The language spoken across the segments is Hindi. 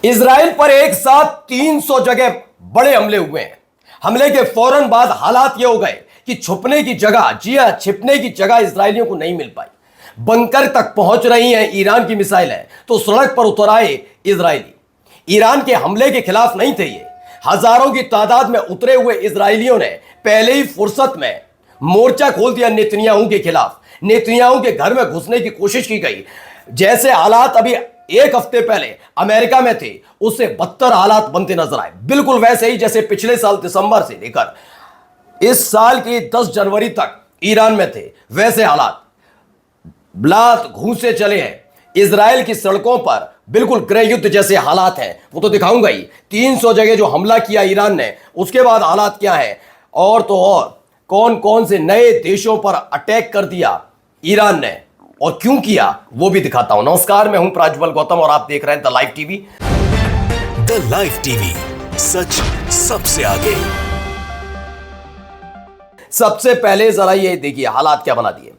इजराइल पर एक साथ 300 जगह बड़े हमले हुए हैं। हमले के फौरन बाद हालात ये हो गए कि छुपने की जगह, जी हां, छिपने की जगह इजरायलियों को नहीं मिल पाई। बंकर तक पहुंच रही हैं ईरान की मिसाइलें, तो सड़क पर उतर आए इजरायली। ईरान के हमले के खिलाफ नहीं थे ये। हजारों की तादाद में उतरे हुए इजरायलियों ने पहले ही फुर्सत में मोर्चा खोल दिया नेतन्याहू के खिलाफ। नेतन्याहू के घर में घुसने की कोशिश की गई। जैसे हालात अभी एक हफ्ते पहले अमेरिका में थे, उससे बदतर हालात बनते नजर आए। बिल्कुल वैसे ही जैसे पिछले साल दिसंबर से लेकर इस साल की 10 जनवरी तक ईरान में थे, वैसे हालात ब्लात घूसे चले हैं। इजराइल की सड़कों पर बिल्कुल गृह युद्ध जैसे हालात हैं। वो तो दिखाऊंगा ही। 300 जगह जो हमला किया ईरान ने, उसके बाद हालात क्या है, और तो और कौन कौन से नए देशों पर अटैक कर दिया ईरान ने और क्यों किया, वो भी दिखाता हूं। नमस्कार, मैं हूं प्राज्वल गौतम और आप देख रहे हैं the live TV. The live TV, सच सबसे आगे। सबसे पहले जरा ये देखिए हालात क्या बना दिए।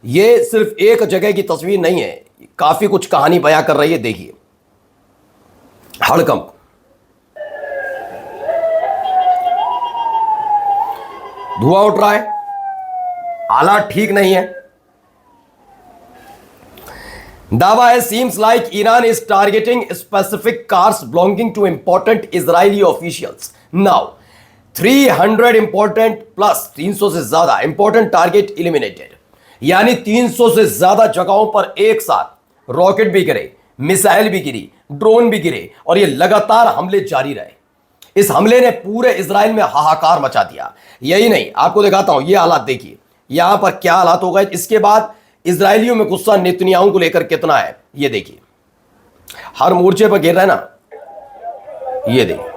ये सिर्फ एक जगह की तस्वीर नहीं है, काफी कुछ कहानी बयां कर रही है। देखिए हड़कंप, धुआं उठ रहा है, हालात ठीक नहीं है। दावा है seems like Iran is targeting specific cars belonging two important Israeli officials. Now 300 important plus 300 से ज्यादा इंपॉर्टेंट टारगेट इलिमिनेटेड, यानी 300 से ज्यादा जगहों पर एक साथ रॉकेट भी गिरे, मिसाइल भी गिरी, ड्रोन भी गिरे और ये लगातार हमले जारी रहे। इस हमले ने पूरे इजराइल में हाहाकार मचा दिया। यही नहीं, आपको दिखाता हूं ये हालात। देखिए यहां पर क्या हालात हो गए। इसके बाद इजरायलियों में गुस्सा नेतन्याहू को लेकर कितना है, ये देखिए। हर मोर्चे पर गिर रहा है ना, ये देखिए।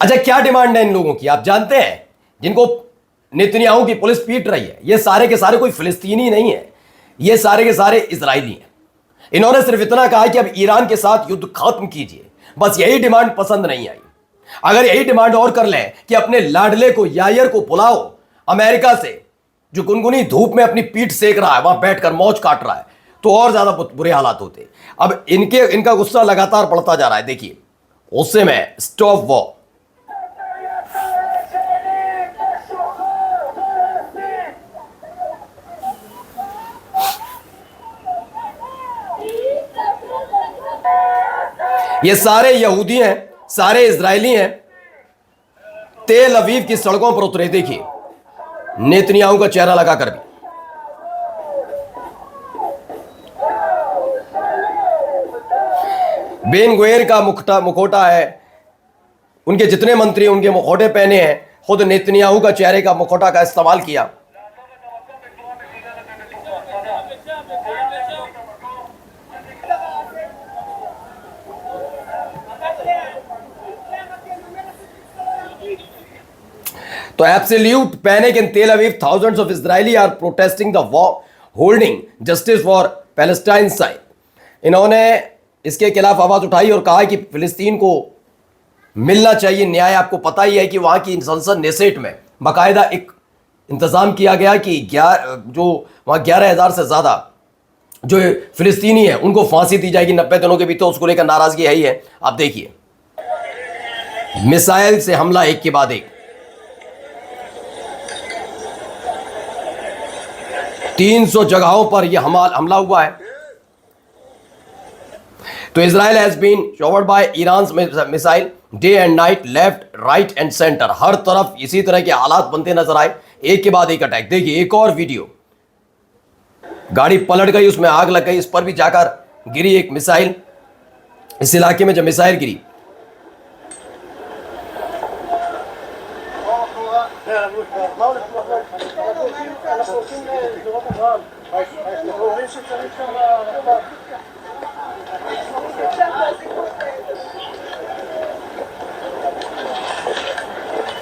अच्छा, क्या डिमांड है इन लोगों की आप जानते हैं? जिनको नेतन्याहू की पुलिस पीट रही है, ये सारे के सारे कोई फिलिस्तीनी नहीं है, ये सारे के सारे इजरायली हैं। इन्होंने सिर्फ इतना कहा कि अब ईरान के साथ युद्ध खत्म कीजिए। बस यही डिमांड पसंद नहीं आई। अगर यही डिमांड और कर लें कि अपने लाडले को, यायर को बुलाओ अमेरिका से, जो गुनगुनी धूप में अपनी पीठ सेक रहा है, वहां बैठकर मौज काट रहा है, तो और ज्यादा बुरे हालात होते। अब इनका गुस्सा लगातार बढ़ता जा रहा है। देखिए गुस्से में स्टॉप वॉर। ये सारे यहूदी हैं, सारे इजरायली हैं। तेल अवीव की सड़कों पर उतरे। देखिए नेतन्याहू का चेहरा लगाकर भी। बेन गुएर का मुखौटा है, उनके जितने मंत्री उनके मुखौटे पहने हैं। खुद नेतन्याहू का चेहरे का मुखौटा का इस्तेमाल किया। तो एब्सोल्यूट पैनिक इन तेल Aviv, thousands of Israeli are protesting the war, holding justice for Palestine sign। इन्होंने इसके खिलाफ आवाज उठाई और कहा कि फिलिस्तीन को मिलना चाहिए न्याय। आपको पता ही है कि वहां की संसद नेसेट में बाकायदा एक इंतजाम किया गया कि वहां 11,000 से ज्यादा जो फिलिस्तीनी है उनको फांसी दी जाएगी 90 दिनों के भीतर। उसको लेकर नाराजगी है ही है। आप देखिए मिसाइल से हमला एक के बाद एक। 300 जगहों पर यह हमला हुआ है। तो Israel has been showered by Iran missile day and night, left right and centre. हर तरफ इसी तरह के हालात बनते नजर आए, एक के बाद एक अटैक। देखिए एक और वीडियो, गाड़ी पलट गई, उसमें आग लग गई, इस पर भी जाकर गिरी एक मिसाइल। इस इलाके में जब मिसाइल गिरी,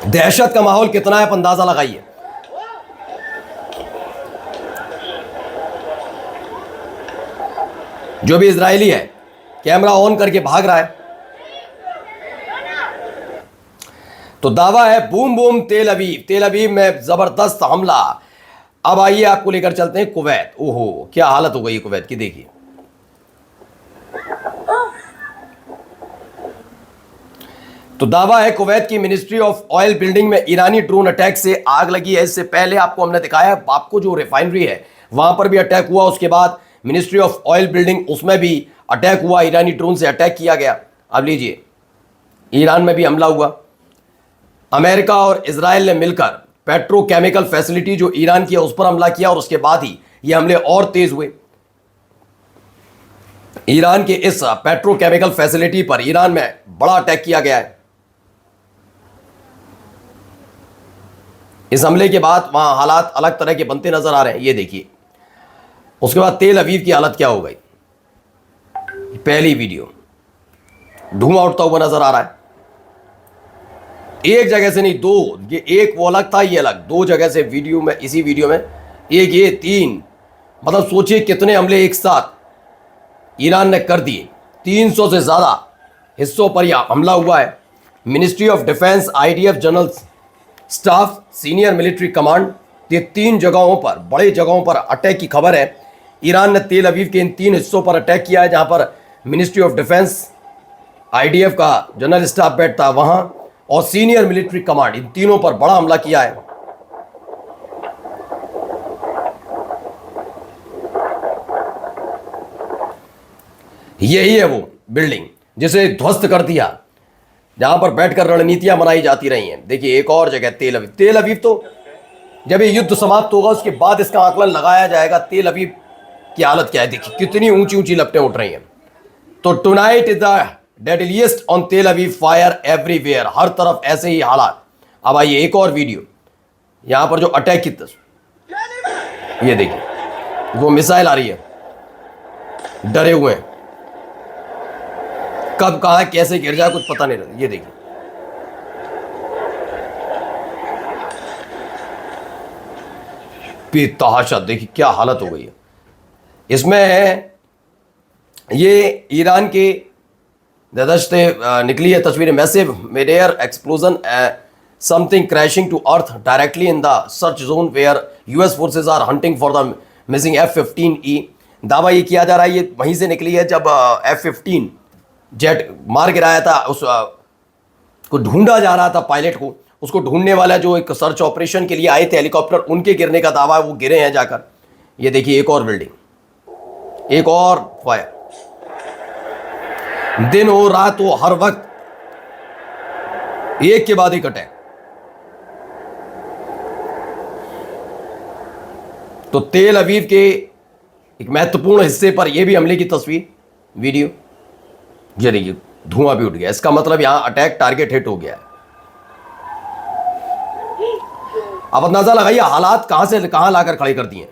दहशत का माहौल कितना है आप अंदाजा लगाइए। जो भी इजरायली है कैमरा ऑन करके भाग रहा है। तो दावा है बूम बूम तेल अवीव में जबरदस्त हमला। अब आइए आपको लेकर चलते हैं कुवैत। ओहो क्या हालत हो गई है कुवैत की, देखिए। तो दावा है कुवैत की मिनिस्ट्री ऑफ ऑयल बिल्डिंग में ईरानी ड्रोन अटैक से आग लगी है। इससे पहले आपको हमने दिखाया, आपको जो रिफाइनरी है वहां पर भी अटैक हुआ, उसके बाद मिनिस्ट्री ऑफ ऑयल बिल्डिंग उसमें भी अटैक हुआ, ईरानी ड्रोन से अटैक किया गया। अब लीजिए, ईरान में भी हमला हुआ। अमेरिका और इजराइल ने मिलकर पेट्रोकेमिकल फैसिलिटी जो ईरान की है उस पर हमला किया और उसके बाद ही ये हमले और तेज हुए। ईरान के इस पेट्रोकेमिकल फैसिलिटी पर ईरान में बड़ा अटैक किया गया है। इस हमले के बाद वहां हालात अलग तरह के बनते नजर आ रहे हैं, ये देखिए। उसके बाद तेल अवीव की हालत क्या हो गई, पहली वीडियो, धुआं उठता हुआ नजर आ रहा है। एक जगह से नहीं दो, ये एक वो अलग था ये अलग, दो जगह से वीडियो में, इसी वीडियो में एक ये तीन, मतलब सोचिए कितने हमले एक साथ ईरान ने कर दिए। 300 से ज्यादा हिस्सों पर यह हमला हुआ है। Ministry of defence, IDF general staff, senior military command, ये 3 जगहों पर, बड़े जगहों पर अटैक की खबर है। ईरान ने तेल अवीव के इन 3 हिस्सों पर अटैक किया है, जहां पर मिनिस्ट्री ऑफ डिफेंस, आईडीएफ का जनरल स्टाफ बैठता है वहां, और सीनियर मिलिट्री कमांड, इन तीनों पर बड़ा हमला किया है। यही है वो बिल्डिंग जिसे ध्वस्त कर दिया, जहां पर बैठकर रणनीतियां बनाई जाती रही हैं। देखिए एक और जगह तेल अवीव तो जब ये युद्ध समाप्त होगा उसके बाद इसका आकलन लगाया जाएगा तेल अवीव की हालत क्या है। देखिए कितनी ऊंची ऊंची लपटें उठ रही हैं। तो tonight is the deadliest on तेल अवीव, फायर एवरीवेयर, हर तरफ ऐसे ही हालात। अब आइए एक और वीडियो, यहां पर जो अटैक की तस्वीर, ये देखिए वो मिसाइल आ रही है, डरे हुए हैं, कब कहां कैसे गिर जाए कुछ पता नहीं रहता। ये देखिए बेतहाशा, देखिए क्या हालत हो गई है। इसमें ये ईरान के दशते निकली है तस्वीरें। Massive mid air explosion, something crashing to earth directly in the search zone where US forces are hunting for the missing F-15E। दावा ये किया जा रहा है ये वहीं से निकली है जब F-15 जेट मार गिराया था, उस को ढूंढा जा रहा था पायलट को, उसको ढूंढने वाला जो एक सर्च ऑपरेशन के लिए आए थे हेलीकॉप्टर, उनके गिरने का दावा है, वो गिरे हैं जाकर। ये देखिए एक और बिल्डिंग, एक और फायर, दिन हो रात हो हर वक्त एक के बाद एक अटैक। तो तेल अवीव के एक महत्वपूर्ण हिस्से पर यह भी हमले की तस्वीर, वीडियो, ये देखिए धुआं भी उठ गया। इसका मतलब यहां अटैक टारगेट हिट हो गया है। अब अंदाजा लगाइए हालात कहां से कहां लाकर खड़े कर दिए।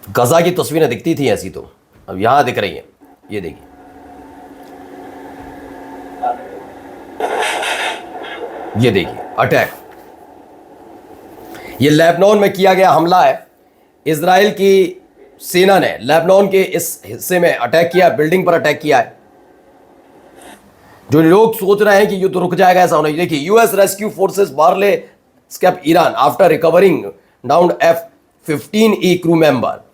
गजा की तस्वीरें दिखती थी ऐसी, तो अब यहां दिख रही हैं। ये देखिए ये देखिए अटैक, ये लेबनान में किया गया हमला है। इजराइल की सेना ने लेबनान के इस हिस्से में अटैक किया, बिल्डिंग पर अटैक किया है। जो लोग सोच रहे हैं कि युद्ध रुक जाएगा, ऐसा होना। देखिए US rescue forces barely escape Iran after recovering down F-15E crew member.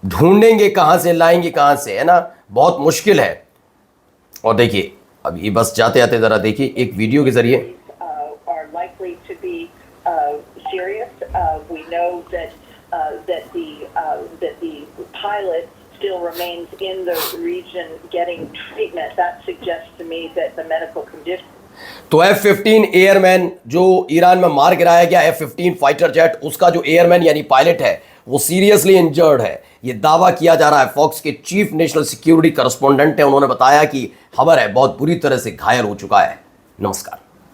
ढूंढेंगे कहां से, लाएंगे कहां से, है ना, बहुत मुश्किल है। और देखिए अब ये बस जाते जाते जरा देखिए एक वीडियो के जरिए। Still remains in the region getting treatment. That suggests to me that the medical condition. तो F-15 एयरमैन जो ईरान में मार गिराया गया, F-15 फाइटर जेट, उसका जो एयरमैन यानी पायलट है वो सीरियसली इंजर्ड है। ये दावा किया जा रहा है। फॉक्स के चीफ नेशनल सिक्योरिटी करस्पॉन्डेंट है, उन्होंने बताया कि खबर है बहुत बुरी तरह से घायल हो चुका है। नमस्कार।